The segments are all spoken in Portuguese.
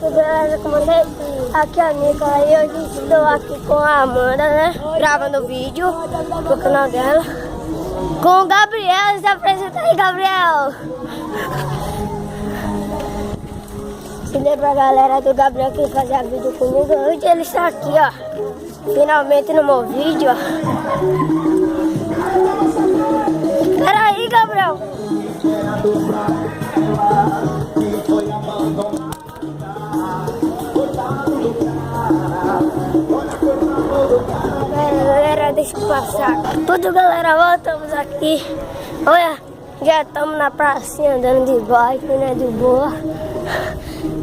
que beleza com vocês? Aqui é a Nicola e hoje estou aqui com a Amanda, né? Gravando vídeo pro canal dela. Com o Gabriel, se apresenta aí, Gabriel! Se lembra a galera do Gabriel que fazia vídeo comigo? Hoje ele está aqui, ó. Finalmente no meu vídeo, ó. Pera aí, Gabriel! Galera, deixa eu passar. Tudo, galera, voltamos aqui. Olha, já estamos na pracinha andando de bike, né? De boa.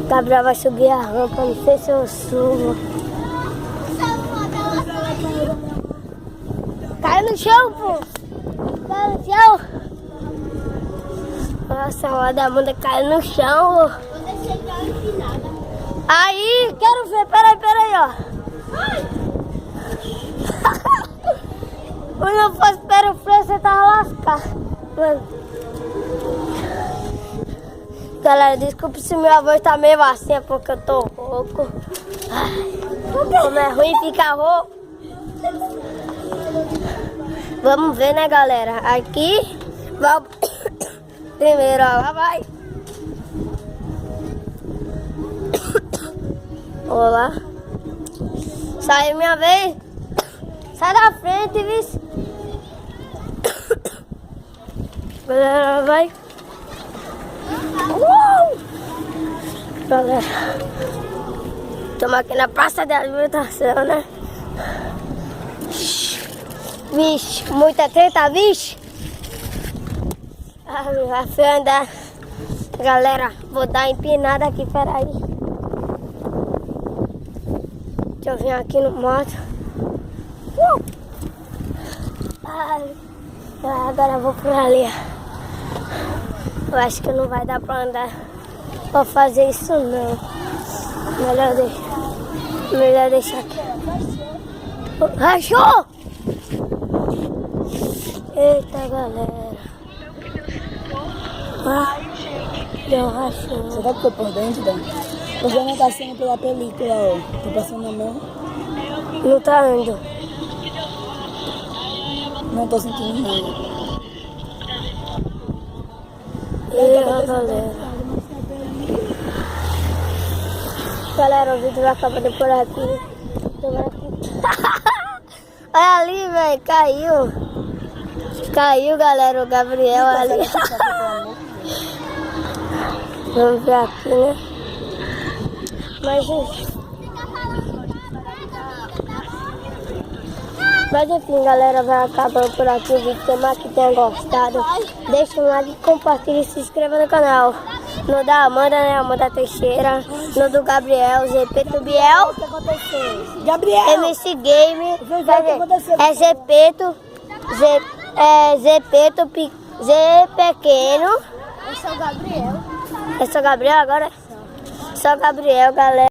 Gabriel vai subir a rampa, não sei se eu subo. Cai no chão, pô! Cai no chão! Nossa, a da Amanda caiu no chão. Aí, quero ver, peraí, ó. Se não fosse pelo freio, você tava lascado. Galera, desculpe se minha voz tá meio assim, é porque eu tô rouco. Como é ruim ficar rouco. Vamos ver, né, galera? Aqui, vamos... Primeiro, ó, lá vai. Olá. Sai minha vez. Sai da frente, viu? Galera, vai. Galera, estamos aqui na Praça da Alimentação, né? Vixe, muita treta, vixe. Vai fui andar. Galera, vou dar empinada aqui, peraí. Deixa eu vir aqui no moto. Agora eu vou por ali. Eu acho que não vai dar pra andar pra fazer isso não. Melhor deixar aqui. Rachou! Eita, galera. Deu rachou. Você tá ficou por dentro, Dan? Porque não tá sendo pela película, ó. Tá passando na mão. Não tá indo. Não tô sentindo nada. Galera. Galera, o vídeo vai acabar por aqui. Olha ali, velho, caiu. Caiu, galera, o Gabriel ali. Vamos ver aqui, né? Mas enfim, galera, vai acabando por aqui o vídeo. Tomara que tenha gostado. Deixa um like, compartilha e se inscreva no canal. No da Amanda, né? Amanda Teixeira. No do Gabriel, Zepeto Biel. O que aconteceu? Gabriel! MC Game. O que aconteceu? É Zepeto. Zepeto Z pequeno. Eu sou o Gabriel. É só Gabriel agora? Só Gabriel, galera.